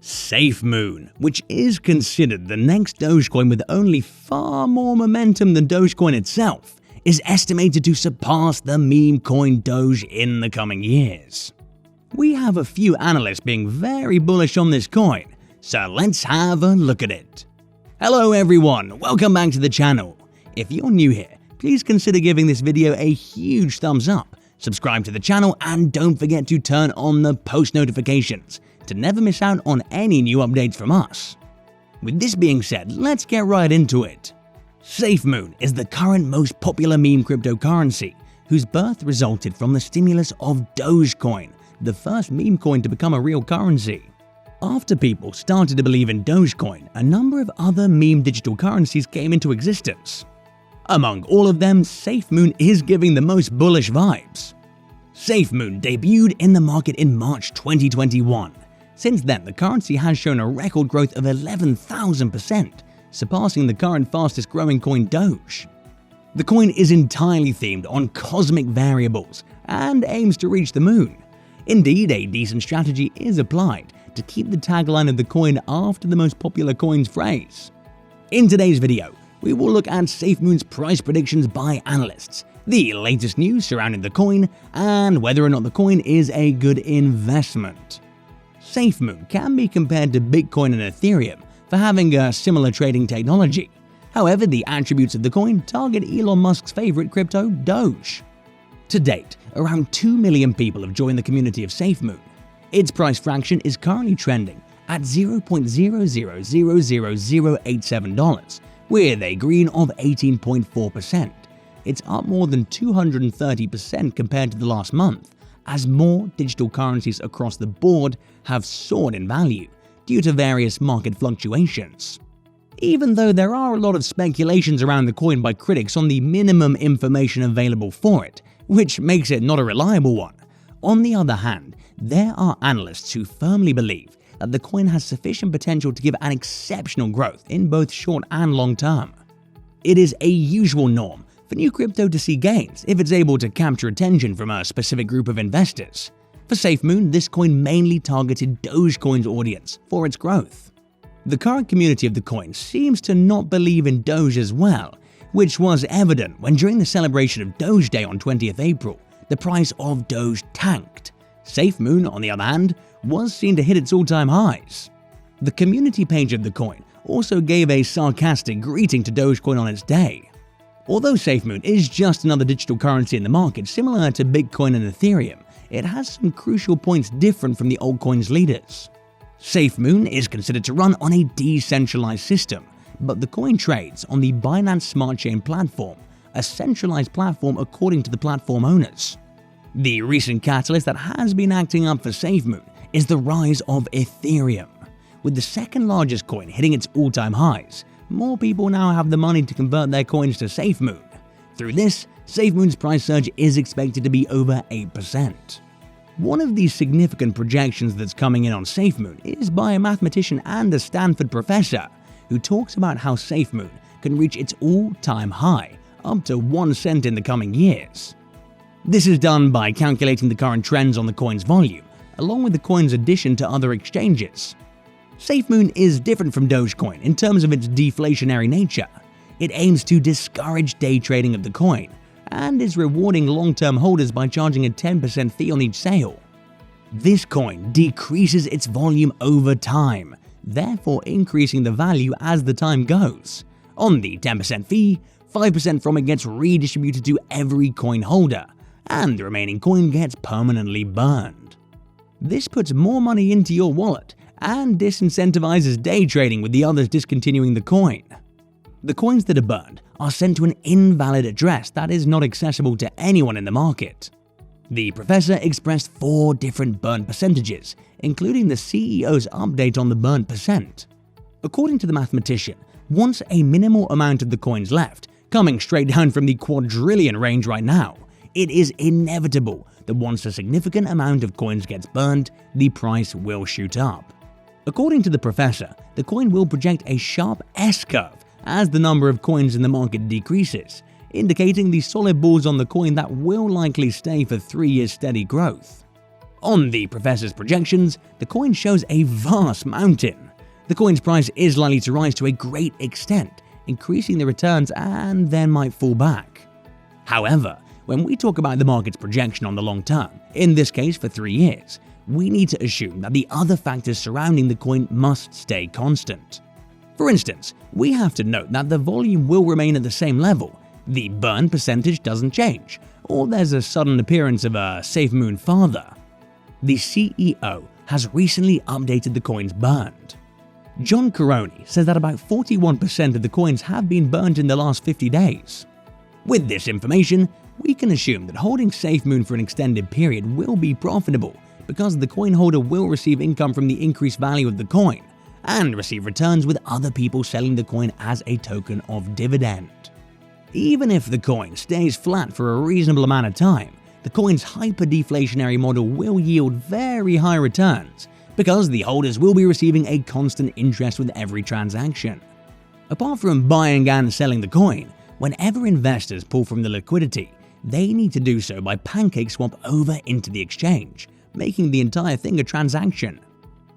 Safemoon, which is considered the next Dogecoin with only far more momentum than Dogecoin itself, is estimated to surpass the meme coin Doge in the coming years. We have a few analysts being very bullish on this coin, so let's have a look at it. Hello everyone, welcome back to the channel. If you're new here, please consider giving this video a huge thumbs up, subscribe to the channel, and don't forget to turn on the post notifications to never miss out on any new updates from us. With this being said, let's get right into it. Safemoon is the current most popular meme cryptocurrency, whose birth resulted from the stimulus of Dogecoin, the first meme coin to become a real currency. After people started to believe in Dogecoin, a number of other meme digital currencies came into existence. Among all of them, Safemoon is giving the most bullish vibes. Safemoon debuted in the market in March 2021. Since then, the currency has shown a record growth of 11,000%, surpassing the current fastest growing coin Doge. The coin is entirely themed on cosmic variables and aims to reach the moon. Indeed, a decent strategy is applied to keep the tagline of the coin after the most popular coin's phrase. In today's video, we will look at Safemoon's price predictions by analysts, the latest news surrounding the coin, and whether or not the coin is a good investment. Safemoon can be compared to Bitcoin and Ethereum for having a similar trading technology. However, the attributes of the coin target Elon Musk's favorite crypto, Doge. To date, around 2 million people have joined the community of Safemoon. Its price fraction is currently trending at $0.000087, with a green of 18.4%. It's up more than 230% compared to the last month, as more digital currencies across the board have soared in value due to various market fluctuations. Even though there are a lot of speculations around the coin by critics on the minimum information available for it, which makes it not a reliable one, on the other hand, there are analysts who firmly believe that the coin has sufficient potential to give an exceptional growth in both short and long term. It is a usual norm for new crypto to see gains if it's able to capture attention from a specific group of investors. For Safemoon, this coin mainly targeted Dogecoin's audience for its growth. The current community of the coin seems to not believe in Doge as well, which was evident when during the celebration of Doge Day on 20th April, the price of Doge tanked. Safemoon, on the other hand, was seen to hit its all-time highs. The community page of the coin also gave a sarcastic greeting to Dogecoin on its day. Although Safemoon is just another digital currency in the market similar to Bitcoin and Ethereum, it has some crucial points different from the altcoins leaders. Safemoon is considered to run on a decentralized system, but the coin trades on the Binance Smart Chain platform, a centralized platform according to the platform owners. The recent catalyst that has been acting up for Safemoon is the rise of Ethereum. With the second largest coin hitting its all-time highs, more people now have the money to convert their coins to Safemoon. Through this, Safemoon's price surge is expected to be over 8%. One of these significant projections that's coming in on Safemoon is by a mathematician and a Stanford professor, who talks about how Safemoon can reach its all-time high, up to 1 cent in the coming years. This is done by calculating the current trends on the coin's volume, along with the coin's addition to other exchanges. Safemoon is different from Dogecoin in terms of its deflationary nature. It aims to discourage day trading of the coin, and is rewarding long-term holders by charging a 10% fee on each sale. This coin decreases its volume over time, therefore increasing the value as the time goes. On the 10% fee, 5% from it gets redistributed to every coin holder, and the remaining coin gets permanently burned. This puts more money into your wallet and disincentivizes day trading with the others discontinuing the coin. The coins that are burned are sent to an invalid address that is not accessible to anyone in the market. The professor expressed 4 different burn percentages, including the CEO's update on the burn percent. According to the mathematician, once a minimal amount of the coins left, coming straight down from the quadrillion range right now, it is inevitable that once a significant amount of coins gets burned, the price will shoot up. According to the professor, the coin will project a sharp S-curve as the number of coins in the market decreases, indicating the solid bulls on the coin that will likely stay for 3 years steady growth. On the professor's projections, the coin shows a vast mountain. The coin's price is likely to rise to a great extent, increasing the returns and then might fall back. However, when we talk about the market's projection on the long term, in this case for 3 years, we need to assume that the other factors surrounding the coin must stay constant. For instance, we have to note that the volume will remain at the same level, the burn percentage doesn't change, or there's a sudden appearance of a Safemoon father. The CEO has recently updated the coins burned. John Caroni says that about 41% of the coins have been burned in the last 50 days. With this information, we can assume that holding Safemoon for an extended period will be profitable because the coin holder will receive income from the increased value of the coin and receive returns with other people selling the coin as a token of dividend. Even if the coin stays flat for a reasonable amount of time, the coin's hyper-deflationary model will yield very high returns because the holders will be receiving a constant interest with every transaction. Apart from buying and selling the coin, whenever investors pull from the liquidity, they need to do so by pancake swap over into the exchange, making the entire thing a transaction.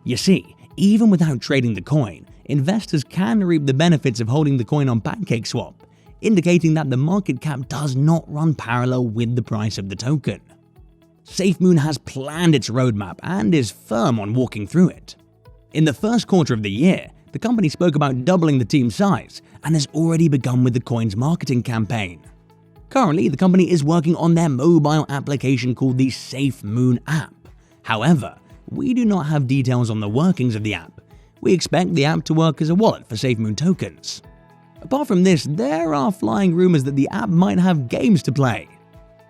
You see, even without trading the coin, investors can reap the benefits of holding the coin on pancake swap, indicating that the market cap does not run parallel with the price of the token. Safemoon has planned its roadmap and is firm on walking through it. In the first quarter of the year, the company spoke about doubling the team size and has already begun with the coin's marketing campaign. Currently, the company is working on their mobile application called the Safemoon app. However, we do not have details on the workings of the app. We expect the app to work as a wallet for Safemoon tokens. Apart from this, there are flying rumors that the app might have games to play.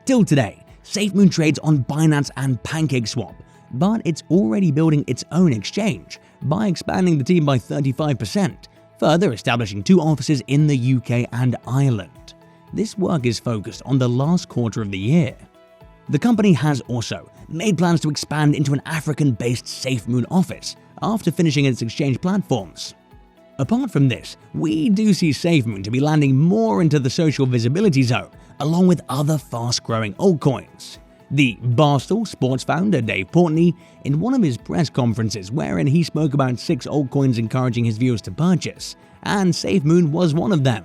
Till today, Safemoon trades on Binance and PancakeSwap, but it's already building its own exchange by expanding the team by 35%, further establishing 2 offices in the UK and Ireland. This work is focused on the last quarter of the year. The company has also made plans to expand into an African-based Safemoon office after finishing its exchange platforms. Apart from this, we do see Safemoon to be landing more into the social visibility zone, along with other fast-growing altcoins. The Barstool Sports founder Dave Portnoy, in one of his press conferences wherein he spoke about 6 altcoins encouraging his viewers to purchase, and Safemoon was one of them.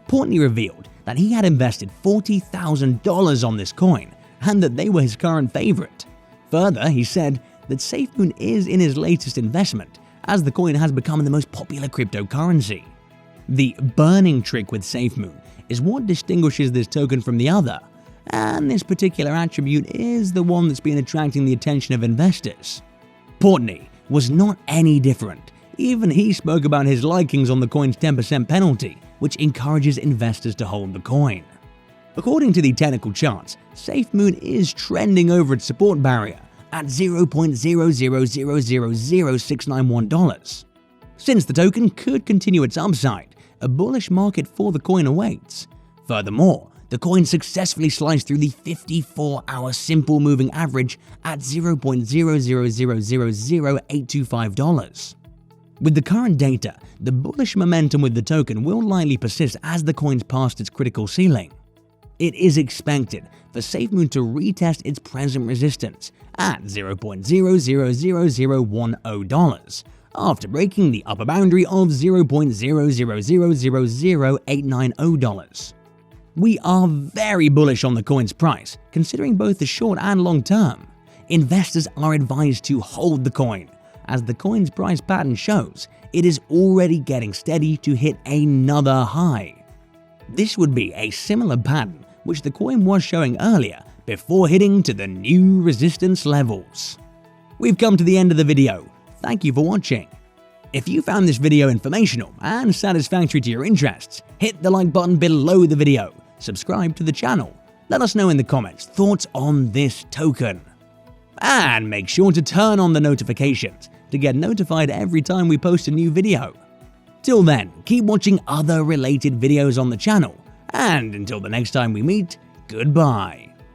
Portnoy revealed that he had invested $40,000 on this coin, and that they were his current favorite. Further, he said that Safemoon is in his latest investment, as the coin has become the most popular cryptocurrency. The burning trick with Safemoon is what distinguishes this token from the other, and this particular attribute is the one that's been attracting the attention of investors. Portnoy was not any different. Even he spoke about his likings on the coin's 10% penalty, which encourages investors to hold the coin. According to the technical charts, Safemoon is trending over its support barrier at $0.0000691. Since the token could continue its upside, a bullish market for the coin awaits. Furthermore, the coin successfully sliced through the 54-hour simple moving average at $0.0000825. With the current data, the bullish momentum with the token will likely persist as the coin's passed its critical ceiling. It is expected for Safemoon to retest its present resistance at $0.00010 after breaking the upper boundary of $0.0000890. We are very bullish on the coin's price, considering both the short and long term. Investors are advised to hold the coin, as the coin's price pattern shows it is already getting steady to hit another high. This would be a similar pattern which the coin was showing earlier before hitting to the new resistance levels. We've come to the end of the video. Thank you for watching. If you found this video informational and satisfactory to your interests, hit the like button below the video, subscribe to the channel, let us know in the comments thoughts on this token, and make sure to turn on the notifications to get notified every time we post a new video. Till then, keep watching other related videos on the channel, and until the next time we meet, goodbye.